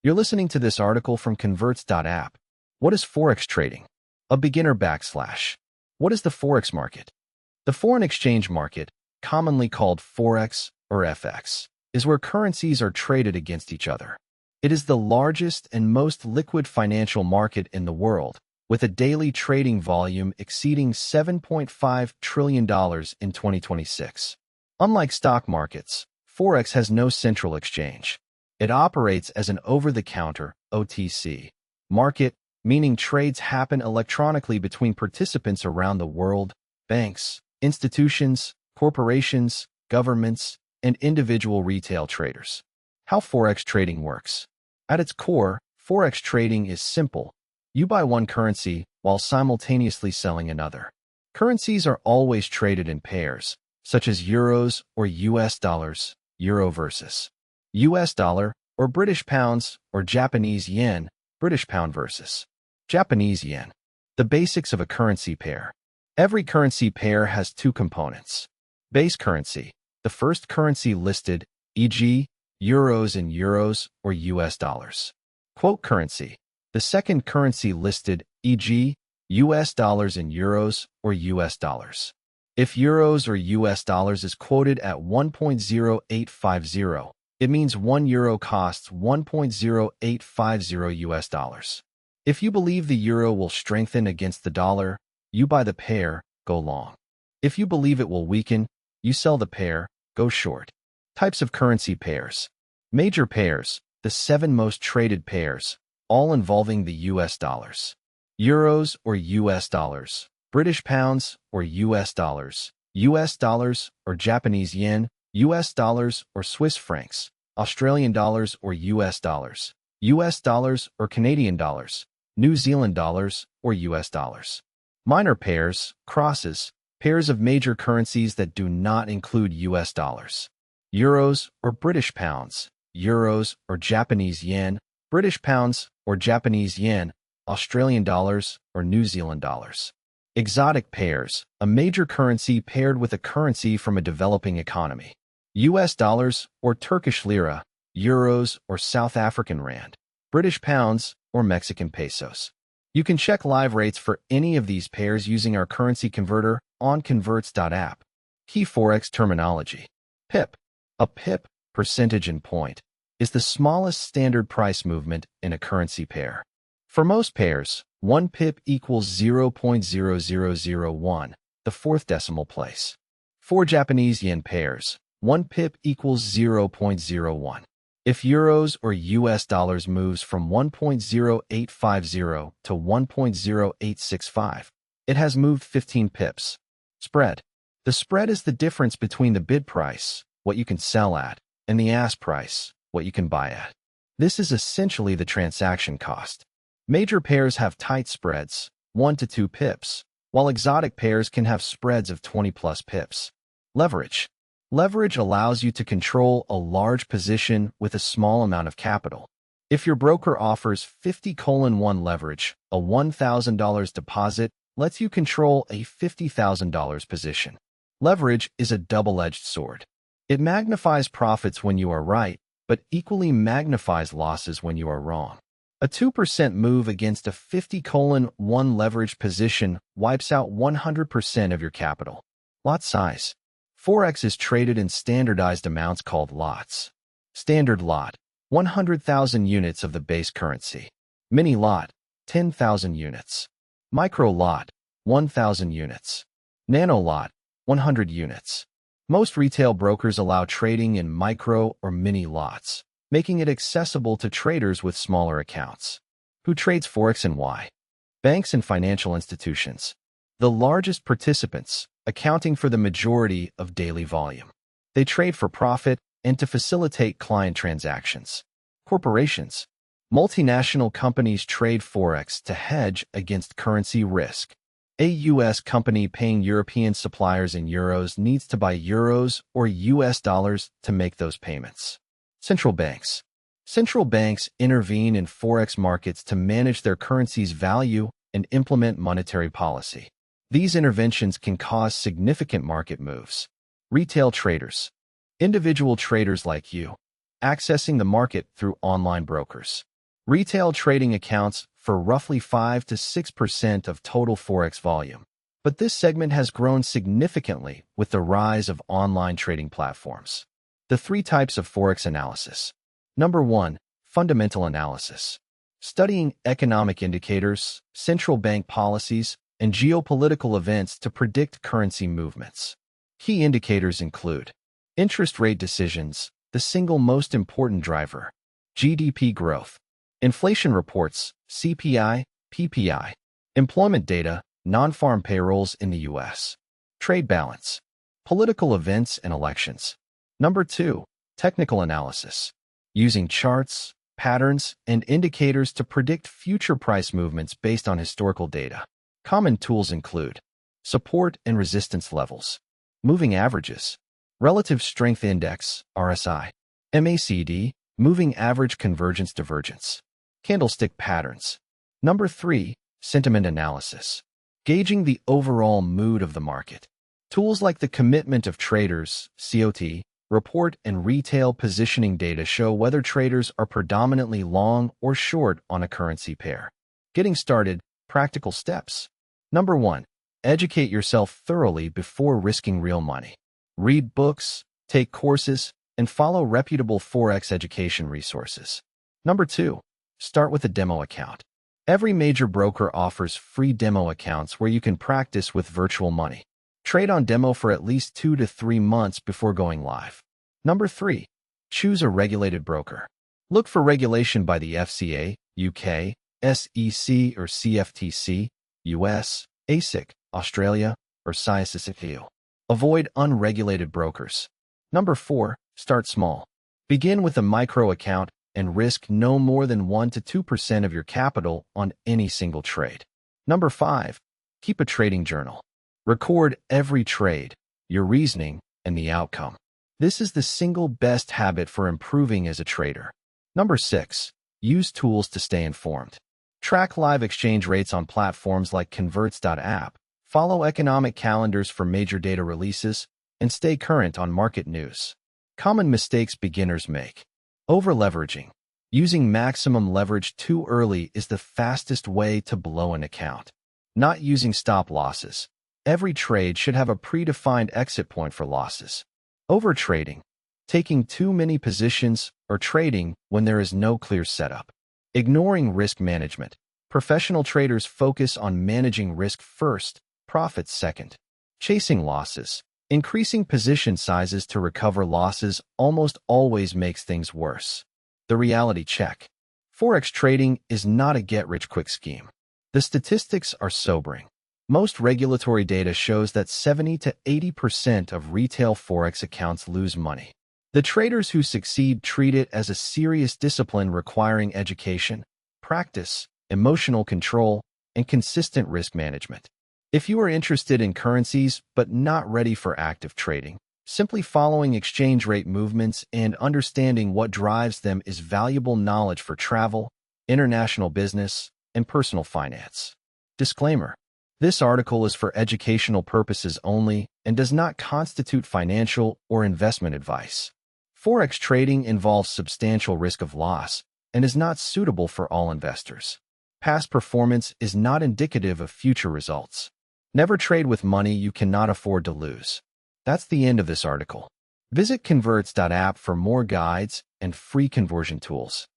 You're listening to this article from Convertz.app. What is Forex trading? A beginner backslash. What is the Forex market? The foreign exchange market, commonly called Forex or FX, is where currencies are traded against each other. It is the largest and most liquid financial market in the world, with a daily trading volume exceeding $7.5 trillion in 2026. Unlike stock markets, Forex has no central exchange. It operates as an over-the-counter (OTC) market, meaning trades happen electronically between participants around the world, banks, institutions, corporations, governments, and individual retail traders. How Forex trading works. At its core, Forex trading is simple. You buy one currency while simultaneously selling another. Currencies are always traded in pairs, such as euros or US dollars, euro versus US dollar, or British pounds or Japanese yen, British pound versus Japanese yen. The basics of a currency pair. Every currency pair has two components. Base currency, the first currency listed, e.g., euros in euros or US dollars. Quote currency, the second currency listed, e.g., US dollars in euros or US dollars. If euros or US dollars is quoted at 1.0850, it means 1 euro costs 1.0850 US dollars. If you believe the euro will strengthen against the dollar, you buy the pair, go long. If you believe it will weaken, you sell the pair, go short. Types of currency pairs. Major pairs, the 7 most traded pairs, all involving the US dollars. Euros or US dollars, British pounds or US dollars or Japanese yen, US dollars or Swiss francs, Australian dollars or US dollars or Canadian dollars, New Zealand dollars or US dollars. Minor pairs, crosses, pairs of major currencies that do not include US dollars. Euros or British pounds, euros or Japanese yen, British pounds or Japanese yen, Australian dollars or New Zealand dollars. Exotic pairs, a major currency paired with a currency from a developing economy. US dollars or Turkish lira, euros or South African rand, British pounds or Mexican pesos. You can check live rates for any of these pairs using our currency converter on Convertz.app. Key Forex terminology. PIP. A PIP, percentage in point, is the smallest standard price movement in a currency pair. For most pairs, 1 pip equals 0.0001, the fourth decimal place. For Japanese yen pairs, 1 pip equals 0.01. If euros or US dollars moves from 1.0850 to 1.0865, it has moved 15 pips. Spread. The spread is the difference between the bid price, what you can sell at, and the ask price, what you can buy at. This is essentially the transaction cost. Major pairs have tight spreads, 1 to 2 pips, while exotic pairs can have spreads of 20+ pips. Leverage. Leverage allows you to control a large position with a small amount of capital. If your broker offers 50:1 leverage, a $1,000 deposit lets you control a $50,000 position. Leverage is a double-edged sword. It magnifies profits when you are right, but equally magnifies losses when you are wrong. A 2% move against a 50:1 leverage position wipes out 100% of your capital. Lot size. Forex is traded in standardized amounts called lots. Standard lot, 100,000 units of the base currency. Mini lot, 10,000 units. Micro lot, 1,000 units. Nano lot, 100 units. Most retail brokers allow trading in micro or mini lots, making it accessible to traders with smaller accounts. Who trades Forex and why? Banks and financial institutions. The largest participants, accounting for the majority of daily volume. They trade for profit and to facilitate client transactions. Corporations. Multinational companies trade Forex to hedge against currency risk. A U.S. company paying European suppliers in euros needs to buy euros or US dollars to make those payments. Central banks. Central banks intervene in Forex markets to manage their currency's value and implement monetary policy. These interventions can cause significant market moves. Retail traders. Individual traders like you. accessing the market through online brokers. Retail trading accounts for roughly 5 to 6% of total Forex volume. But this segment has grown significantly with the rise of online trading platforms. The three types of Forex analysis. Number 1. Fundamental analysis. Studying economic indicators, central bank policies, and geopolitical events to predict currency movements. Key indicators include interest rate decisions, the single most important driver, GDP growth, inflation reports, CPI, PPI, employment data, non-farm payrolls in the U.S., trade balance, political events and elections. Number 2. Technical analysis. Using charts, patterns, and indicators to predict future price movements based on historical data. Common tools include support and resistance levels, moving averages, relative strength index, RSI, MACD, moving average convergence divergence, candlestick patterns. Number 3. Sentiment analysis. Gauging the overall mood of the market. Tools like the Commitment of Traders, COT, report and retail positioning data show whether traders are predominantly long or short on a currency pair. Getting started, practical steps. Number 1. Educate yourself thoroughly before risking real money. Read books, take courses, and follow reputable Forex education resources. Number 2. Start with a demo account. Every major broker offers free demo accounts where you can practice with virtual money. Trade on demo for at least 2 to 3 months before going live. Number 3. Choose a regulated broker. Look for regulation by the FCA, UK, SEC or CFTC, US, ASIC, Australia, or CISCU. Avoid unregulated brokers. Number 4. Start small. Begin with a micro account and risk no more than 1 to 2% of your capital on any single trade. Number 5. Keep a trading journal. Record every trade, your reasoning, and the outcome. This is the single best habit for improving as a trader. Number 6. Use tools to stay informed. Track live exchange rates on platforms like Convertz.app, follow economic calendars for major data releases, and stay current on market news. Common mistakes beginners make. Over-leveraging. Using maximum leverage too early is the fastest way to blow an account. Not using stop losses. Every trade should have a predefined exit point for losses. Overtrading. Taking too many positions or trading when there is no clear setup. Ignoring risk management. Professional traders focus on managing risk first, profits second. Chasing losses. Increasing position sizes to recover losses almost always makes things worse. The reality check. Forex trading is not a get-rich-quick scheme. The statistics are sobering. Most regulatory data shows that 70 to 80% of retail Forex accounts lose money. The traders who succeed treat it as a serious discipline requiring education, practice, emotional control, and consistent risk management. If you are interested in currencies but not ready for active trading, simply following exchange rate movements and understanding what drives them is valuable knowledge for travel, international business, and personal finance. Disclaimer. This article is for educational purposes only and does not constitute financial or investment advice. Forex trading involves substantial risk of loss and is not suitable for all investors. Past performance is not indicative of future results. Never trade with money you cannot afford to lose. That's the end of this article. Visit Convertz.app for more guides and free conversion tools.